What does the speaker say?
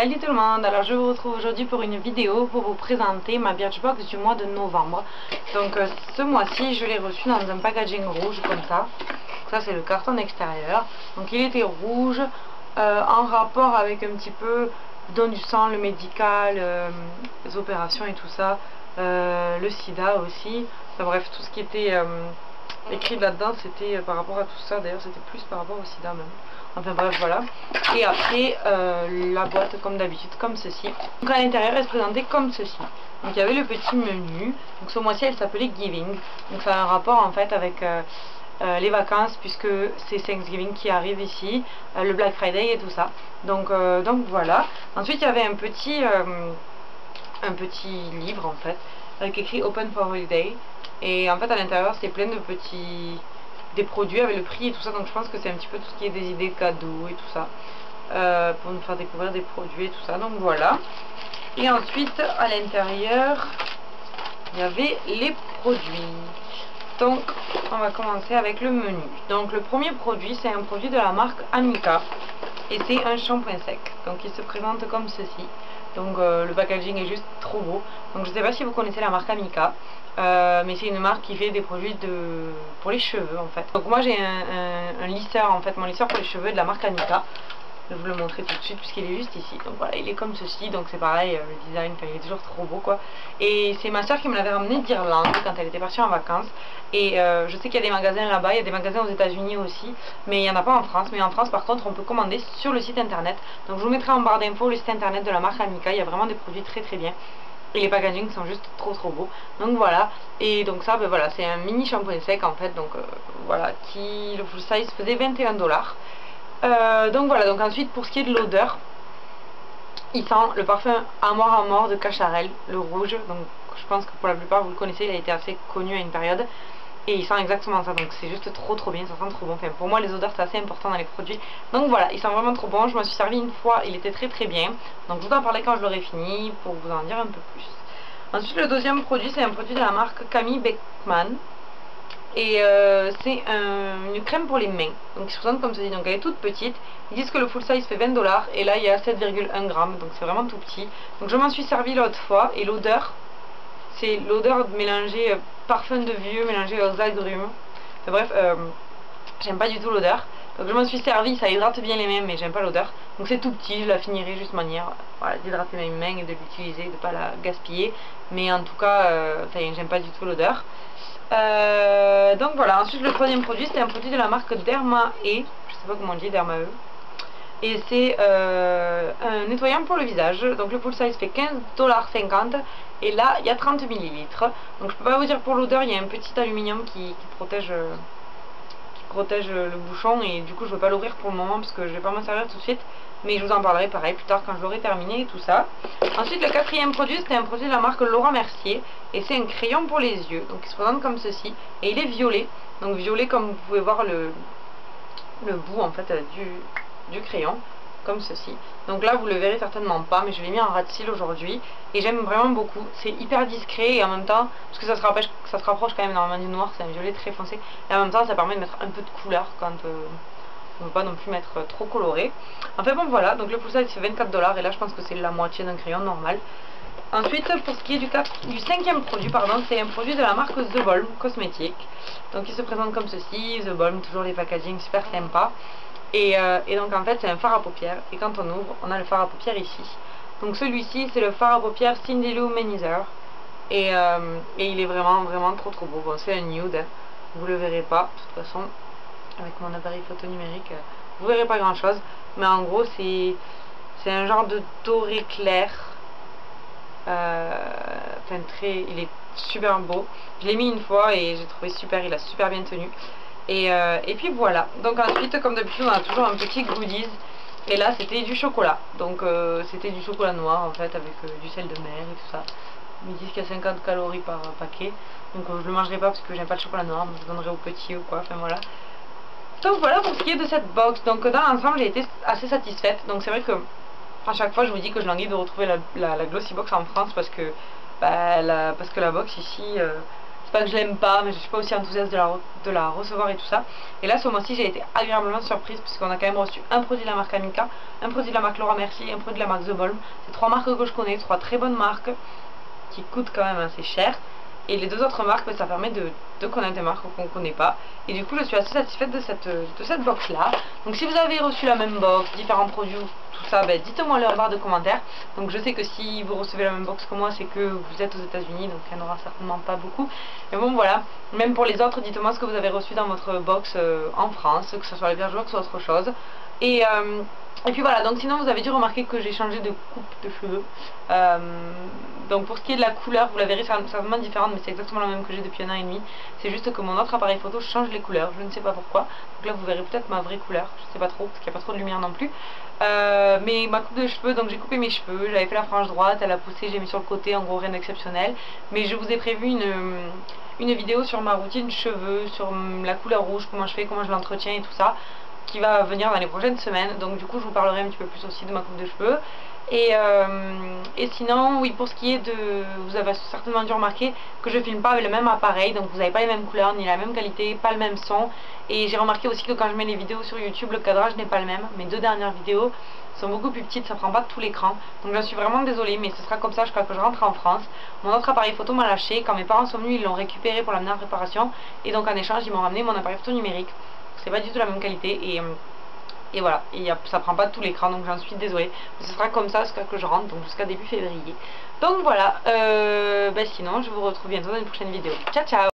Salut tout le monde, alors je vous retrouve aujourd'hui pour une vidéo pour vous présenter ma Birchbox du mois de novembre. Donc ce mois-ci je l'ai reçu dans un packaging rouge comme ça. Ça c'est le carton extérieur. Donc il était rouge en rapport avec un petit peu don du sang, le médical, les opérations et tout ça, le sida aussi. Enfin, bref, tout ce qui était écrit là-dedans c'était par rapport à tout ça. D'ailleurs c'était plus par rapport au sida même. Enfin bref, voilà. Et après la boîte comme d'habitude, comme ceci. Donc à l'intérieur elle se présentait comme ceci. Donc il y avait le petit menu. Donc ce mois-ci elle s'appelait Giving. Donc ça a un rapport en fait avec les vacances, puisque c'est Thanksgiving qui arrive ici, le Black Friday et tout ça. Donc voilà. Ensuite il y avait un petit livre en fait avec écrit Open for Holiday. Et en fait à l'intérieur c'est plein de des produits avec le prix et tout ça, donc je pense que c'est un petit peu tout ce qui est des idées cadeaux et tout ça, pour nous faire découvrir des produits et tout ça, donc voilà. Et ensuite à l'intérieur il y avait les produits. Donc on va commencer avec le menu. Donc le premier produit c'est un produit de la marque Amika et c'est un shampoing sec. Donc il se présente comme ceci. Donc le packaging est juste trop beau. Donc je ne sais pas si vous connaissez la marque Amika, mais c'est une marque qui fait des produits pour les cheveux en fait. Donc moi j'ai un lisseur en fait, mon lisseur pour les cheveux de la marque Amika. Je vais vous le montrer tout de suite puisqu'il est juste ici. Donc voilà, il est comme ceci, donc c'est pareil, le design, il est toujours trop beau quoi. Et c'est ma soeur qui me l'avait ramené d'Irlande quand elle était partie en vacances. Et je sais qu'il y a des magasins là-bas, il y a des magasins aux États-Unis aussi, mais il n'y en a pas en France. Mais en France par contre on peut commander sur le site internet. Donc je vous mettrai en barre d'infos le site internet de la marque Amika, il y a vraiment des produits très très bien. Et les packagings sont juste trop beaux. Donc voilà, et donc ça ben voilà, c'est un mini shampoing sec en fait. Donc voilà, le full size faisait 21 $. Donc voilà, donc ensuite pour ce qui est de l'odeur, il sent le parfum Amor de Cacharel, le rouge. Donc je pense que pour la plupart vous le connaissez, il a été assez connu à une période. Et il sent exactement ça, donc c'est juste trop bien, ça sent trop bon. Enfin, pour moi les odeurs c'est assez important dans les produits. Donc voilà, il sent vraiment trop bon, je m'en suis servi une fois, il était très bien. Donc je vous en parlerai quand je l'aurai fini pour vous en dire un peu plus. Ensuite le deuxième produit c'est un produit de la marque Camille Beckman. Et c'est une crème pour les mains. Donc il se présente comme ceci, donc elle est toute petite. Ils disent que le full size fait 20 $, et là il y a 7,1 g, donc c'est vraiment tout petit. Donc je m'en suis servi l'autre fois, et l'odeur, c'est l'odeur mélangée parfum de vieux mélangé aux agrumes. Enfin, bref, j'aime pas du tout l'odeur. Donc je m'en suis servi, ça hydrate bien les mains mais j'aime pas l'odeur. Donc c'est tout petit, je la finirai juste manière voilà, d'hydrater mes mains et de l'utiliser, de pas la gaspiller. Mais en tout cas, j'aime pas du tout l'odeur. Donc voilà, ensuite le troisième produit c'est un produit de la marque Derma E, je sais pas comment on dit, Derma E. Et c'est un nettoyant pour le visage. Donc le full size fait 15,50 $. Et là il y a 30 ml. Donc je peux pas vous dire pour l'odeur, il y a un petit aluminium qui protège le bouchon. Et du coup je veux pas l'ouvrir pour le moment parce que je vais pas m'en servir tout de suite. Mais je vous en parlerai pareil plus tard quand je l'aurai terminé et tout ça. Ensuite le quatrième produit c'est un produit de la marque Laura Mercier. Et c'est un crayon pour les yeux. Donc il se présente comme ceci. Et il est violet. Donc violet comme vous pouvez voir le bout en fait du crayon, comme ceci. Donc là vous le verrez certainement pas, mais je l'ai mis en ras de cils aujourd'hui et j'aime vraiment beaucoup. C'est hyper discret et en même temps, parce que ça se rapproche quand même énormément du noir, c'est un violet très foncé, et en même temps ça permet de mettre un peu de couleur quand on ne veut pas non plus mettre trop coloré. Enfin bon voilà, donc le full size fait 24 $ et là je pense que c'est la moitié d'un crayon normal. Ensuite pour ce qui est du cinquième produit, pardon, c'est un produit de la marque The Balm cosmétique. Donc il se présente comme ceci, The Balm, toujours les packaging super sympa. Et donc en fait c'est un fard à paupières, et quand on ouvre on a le fard à paupières ici. Donc celui-ci c'est le fard à paupières Cindy Lou Manizer, et il est vraiment trop beau. Bon, c'est un nude, hein. Vous le verrez pas de toute façon avec mon appareil photo numérique, vous verrez pas grand chose, mais en gros c'est un genre de doré clair, il est super beau. Je l'ai mis une fois et j'ai trouvé super, il a super bien tenu. Et puis voilà, donc ensuite comme d'habitude on a toujours un petit goodies. Et là c'était du chocolat. Donc c'était du chocolat noir en fait avec du sel de mer et tout ça. Ils me disent qu'il y a 50 calories par paquet. Donc je le mangerai pas parce que j'aime pas le chocolat noir, donc je donnerai au petit ou quoi, enfin voilà. Donc voilà pour ce qui est de cette box. Donc dans l'ensemble j'ai été assez satisfaite. Donc c'est vrai que à chaque fois je vous dis que je languis de retrouver la Glossy Box en France parce que la box ici c'est pas que je l'aime pas, mais je suis pas aussi enthousiaste de la recevoir et tout ça. Et là ce mois-ci j'ai été agréablement surprise puisqu'on a quand même reçu un produit de la marque Amika, un produit de la marque Laura Mercier et un produit de la marque The Balm. C'est 3 marques que je connais, 3 très bonnes marques qui coûtent quand même assez cher. Et les 2 autres marques, ça permet de connaître des marques qu'on ne connaît pas. Et du coup, je suis assez satisfaite de cette box-là. Donc si vous avez reçu la même box, différents produits, tout ça, dites-moi leur barre de commentaires. Donc je sais que si vous recevez la même box que moi, c'est que vous êtes aux États-Unis, donc il n'y en aura certainement pas beaucoup. Mais bon, voilà. Même pour les autres, dites-moi ce que vous avez reçu dans votre box en France, que ce soit les Bergeois, que ce soit autre chose. Et puis voilà, donc sinon vous avez dû remarquer que j'ai changé de coupe de cheveux. Donc pour ce qui est de la couleur, vous la verrez certainement différente, mais c'est exactement la même que j'ai depuis 1 an et demi. C'est juste que mon autre appareil photo change les couleurs, je ne sais pas pourquoi. Donc là vous verrez peut-être ma vraie couleur, je ne sais pas trop, parce qu'il n'y a pas trop de lumière non plus. Mais ma coupe de cheveux, donc j'ai coupé mes cheveux, j'avais fait la frange droite, elle a poussé, j'ai mis sur le côté, en gros rien d'exceptionnel. Mais je vous ai prévu une vidéo sur ma routine cheveux, sur la couleur rouge, comment je fais, comment je l'entretiens et tout ça, qui va venir dans les prochaines semaines. Donc du coup je vous parlerai un petit peu plus aussi de ma coupe de cheveux. Et sinon, oui, pour ce qui est de... Vous avez certainement dû remarquer que je filme pas avec le même appareil, donc vous n'avez pas les mêmes couleurs, ni la même qualité, pas le même son. Et j'ai remarqué aussi que quand je mets les vidéos sur YouTube, le cadrage n'est pas le même. Mes 2 dernières vidéos sont beaucoup plus petites, ça prend pas tout l'écran. Donc j'en suis vraiment désolée, mais ce sera comme ça jusqu'à que je rentre en France. Mon autre appareil photo m'a lâché, quand mes parents sont venus, ils l'ont récupéré pour l'amener en réparation. Et donc en échange, ils m'ont ramené mon appareil photo numérique. C'est pas du tout la même qualité et voilà, ça prend pas tout l'écran, donc j'en suis désolée. Mais ce sera comme ça jusqu'à que je rentre, donc jusqu'à début février. Donc voilà, sinon je vous retrouve bientôt dans une prochaine vidéo. Ciao ciao.